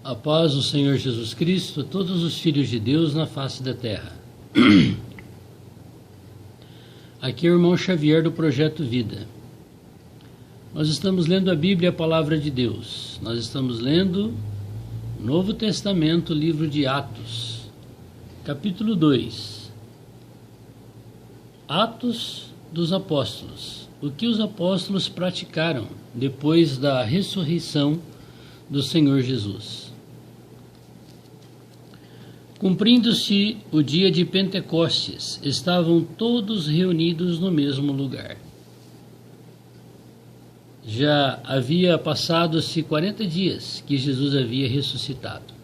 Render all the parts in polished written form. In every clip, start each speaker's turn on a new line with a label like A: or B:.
A: A paz do Senhor Jesus Cristo a todos os filhos de Deus na face da terra. Aqui é o irmão Xavier do Projeto Vida. Nós estamos lendo a Bíblia, a Palavra de Deus. Nós estamos lendo o Novo Testamento, livro de Atos, capítulo 2. Atos dos Apóstolos. O que os apóstolos praticaram depois da ressurreição do Senhor Jesus. Cumprindo-se o dia de Pentecostes, estavam todos reunidos no mesmo lugar. Já havia passado-se 40 dias que Jesus havia ressuscitado.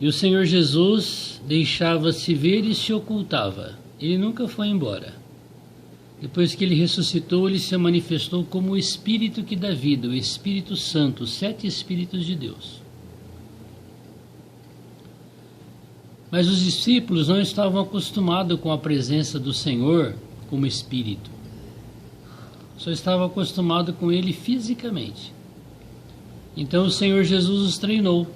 A: E o Senhor Jesus deixava-se ver e se ocultava. Ele nunca foi embora. Depois que ele ressuscitou, ele se manifestou como o Espírito que dá vida, o Espírito Santo, os 7 Espíritos de Deus. Mas os discípulos não estavam acostumados com a presença do Senhor como Espírito. Só estavam acostumados com ele fisicamente. Então o Senhor Jesus os treinou.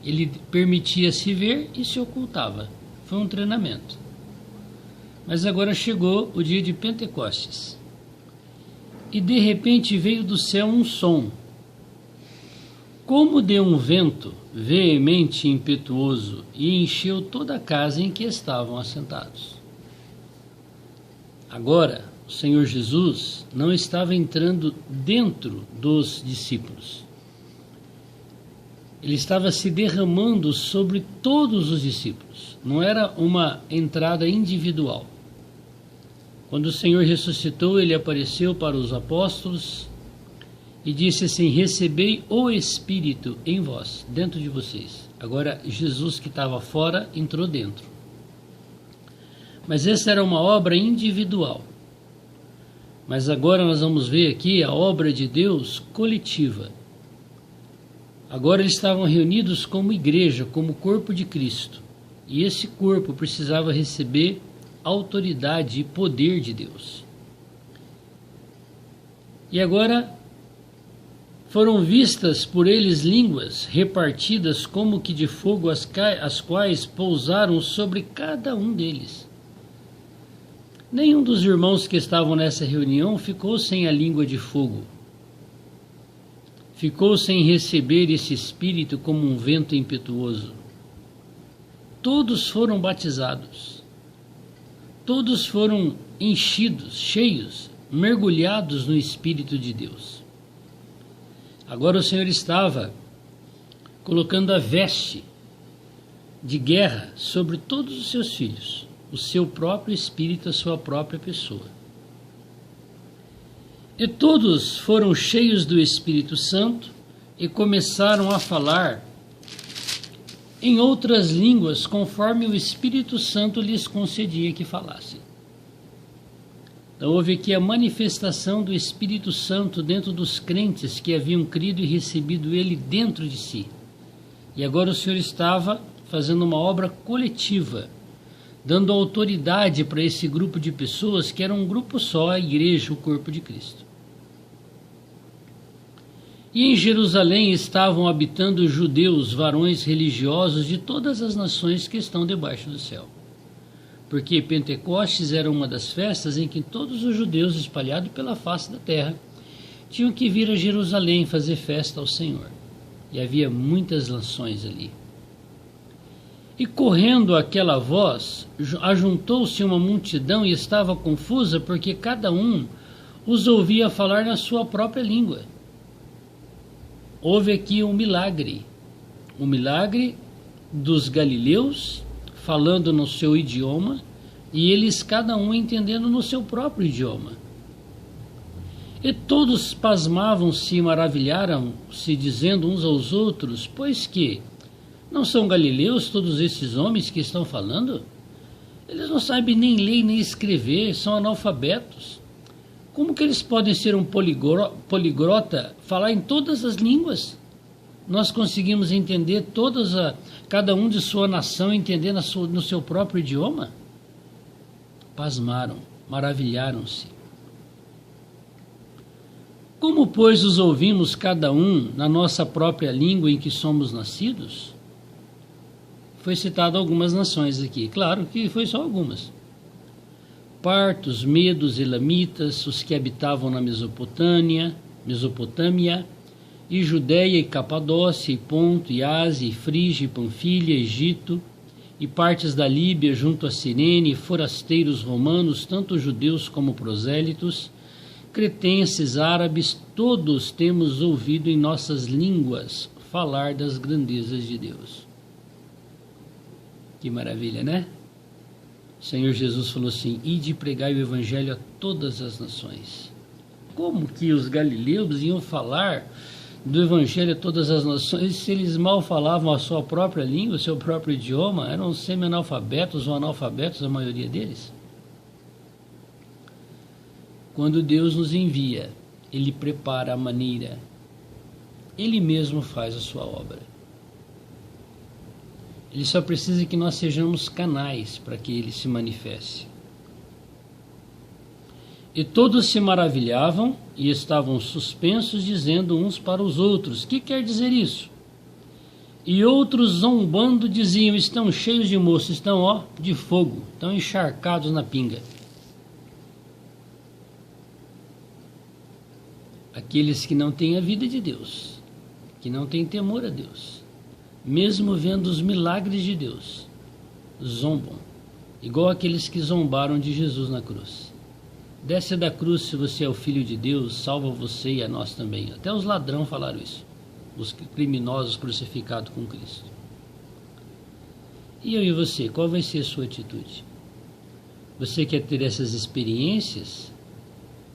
A: Ele permitia se ver e se ocultava. Foi um treinamento. Mas agora chegou o dia de Pentecostes. E de repente veio do céu um som, como de um vento veemente e impetuoso, e encheu toda a casa em que estavam assentados. Agora, o Senhor Jesus não estava entrando dentro dos discípulos. Ele estava se derramando sobre todos os discípulos. Não era uma entrada individual. Quando o Senhor ressuscitou, ele apareceu para os apóstolos e disse assim: recebei o Espírito em vós, dentro de vocês. Agora, Jesus que estava fora, entrou dentro. Mas essa era uma obra individual. Mas agora nós vamos ver aqui a obra de Deus coletiva. Agora eles estavam reunidos como igreja, como corpo de Cristo. E esse corpo precisava receber autoridade e poder de Deus. E agora foram vistas por eles línguas repartidas como que de fogo, as quais pousaram sobre cada um deles. Nenhum dos irmãos que estavam nessa reunião ficou sem a língua de fogo. Ficou sem receber esse Espírito como um vento impetuoso. Todos foram batizados. Todos foram enchidos, cheios, mergulhados no Espírito de Deus. Agora o Senhor estava colocando a veste de guerra sobre todos os seus filhos, o seu próprio Espírito, a sua própria pessoa. E todos foram cheios do Espírito Santo e começaram a falar em outras línguas, conforme o Espírito Santo lhes concedia que falassem. Então houve aqui a manifestação do Espírito Santo dentro dos crentes que haviam crido e recebido ele dentro de si. E agora o Senhor estava fazendo uma obra coletiva, dando autoridade para esse grupo de pessoas que era um grupo só, a igreja, o corpo de Cristo. E em Jerusalém estavam habitando judeus, varões religiosos de todas as nações que estão debaixo do céu. Porque Pentecostes era uma das festas em que todos os judeus espalhados pela face da terra tinham que vir a Jerusalém fazer festa ao Senhor. E havia muitas nações ali. E correndo aquela voz, ajuntou-se uma multidão e estava confusa, porque cada um os ouvia falar na sua própria língua. Houve aqui um milagre dos galileus falando no seu idioma e eles cada um entendendo no seu próprio idioma. E todos pasmavam-se e maravilharam-se, dizendo uns aos outros: pois que não são galileus todos esses homens que estão falando? Eles não sabem nem ler nem escrever, são analfabetos. Como que eles podem ser um poliglota, falar em todas as línguas? Nós conseguimos entender cada um de sua nação, entender no seu próprio idioma? Pasmaram, maravilharam-se. Como, pois, os ouvimos cada um na nossa própria língua em que somos nascidos? Foi citado algumas nações aqui, claro que foi só algumas. Partos, medos, elamitas, os que habitavam na Mesopotâmia, e Judéia e Capadócia, e Ponto, e Ásia, e Frígia, e Panfilha, Egito, e partes da Líbia junto a Cirene, e forasteiros romanos, tanto judeus como prosélitos, cretenses, árabes, todos temos ouvido em nossas línguas falar das grandezas de Deus. Que maravilha, né? O Senhor Jesus falou assim: ide pregai o evangelho a todas as nações. Como que os galileus iam falar do evangelho a todas as nações se eles mal falavam a sua própria língua, o seu próprio idioma? Eram semi-analfabetos ou analfabetos, a maioria deles. Quando Deus nos envia, Ele prepara a maneira, Ele mesmo faz a sua obra. Ele só precisa que nós sejamos canais para que Ele se manifeste. E todos se maravilhavam e estavam suspensos, dizendo uns para os outros: que quer dizer isso? E outros, zombando, diziam: estão cheios de moço, estão de fogo, estão encharcados na pinga. Aqueles que não têm a vida de Deus, que não têm temor a Deus, mesmo vendo os milagres de Deus, zombam, igual aqueles que zombaram de Jesus na cruz. Desce da cruz se você é o Filho de Deus, salva você e a nós também. Até os ladrões falaram isso, os criminosos crucificados com Cristo. E eu e você, qual vai ser a sua atitude? Você quer ter essas experiências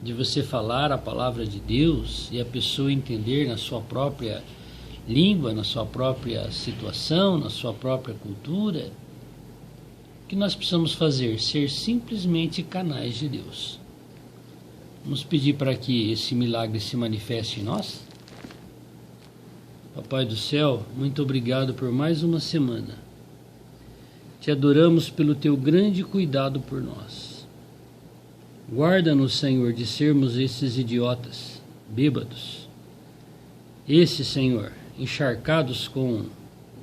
A: de você falar a palavra de Deus e a pessoa entender na sua própria língua, na sua própria situação, na sua própria cultura? O que nós precisamos fazer? Ser simplesmente canais de Deus. Vamos pedir para que esse milagre se manifeste em nós? Papai do céu, muito obrigado por mais uma semana. Te adoramos pelo teu grande cuidado por nós. Guarda-nos, Senhor, de sermos esses idiotas, bêbados. Esses, Senhor, encharcados com o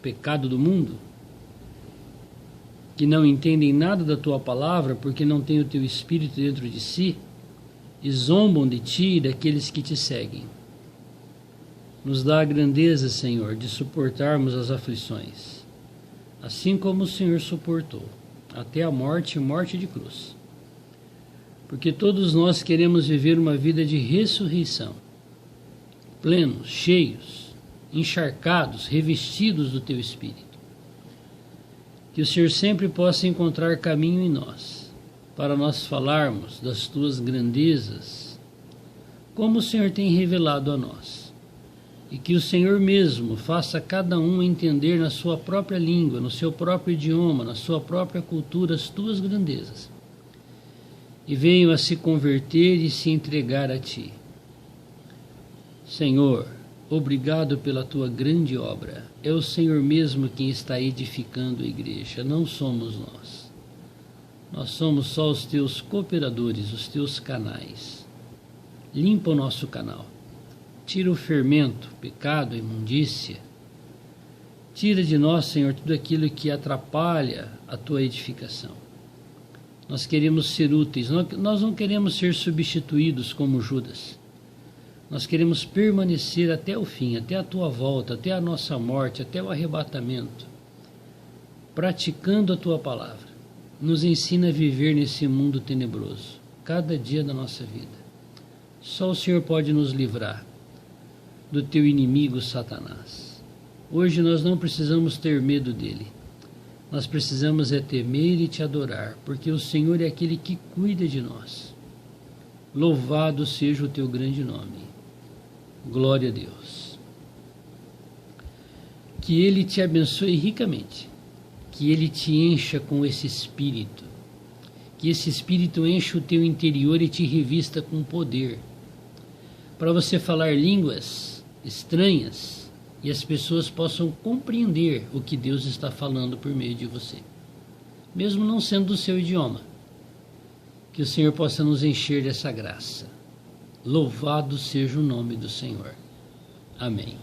A: pecado do mundo, que não entendem nada da tua palavra porque não têm o teu espírito dentro de si e zombam de ti e daqueles que te seguem. Nos dá a grandeza, Senhor, de suportarmos as aflições, assim como o Senhor suportou, até a morte e morte de cruz. Porque todos nós queremos viver uma vida de ressurreição, plenos, cheios, encharcados, revestidos do teu Espírito. Que o Senhor sempre possa encontrar caminho em nós, para nós falarmos das tuas grandezas, como o Senhor tem revelado a nós. E que o Senhor mesmo faça cada um entender na sua própria língua, no seu próprio idioma, na sua própria cultura, as tuas grandezas. E venham a se converter e se entregar a ti. Senhor, obrigado pela tua grande obra. É o Senhor mesmo quem está edificando a igreja, não somos nós. Nós somos só os teus cooperadores, os teus canais. Limpa o nosso canal. Tira o fermento, o pecado, a imundícia. Tira de nós, Senhor, tudo aquilo que atrapalha a tua edificação. Nós queremos ser úteis, nós não queremos ser substituídos como Judas. Nós queremos permanecer até o fim, até a tua volta, até a nossa morte, até o arrebatamento, praticando a tua palavra. Nos ensina a viver nesse mundo tenebroso, cada dia da nossa vida. Só o Senhor pode nos livrar do teu inimigo Satanás. Hoje nós não precisamos ter medo dele. Nós precisamos é temer e te adorar, porque o Senhor é aquele que cuida de nós. Louvado seja o teu grande nome. Glória a Deus. Que Ele te abençoe ricamente. Que Ele te encha com esse Espírito. Que esse Espírito encha o teu interior e te revista com poder. Para você falar línguas estranhas e as pessoas possam compreender o que Deus está falando por meio de você. Mesmo não sendo do seu idioma. Que o Senhor possa nos encher dessa graça. Louvado seja o nome do Senhor. Amém.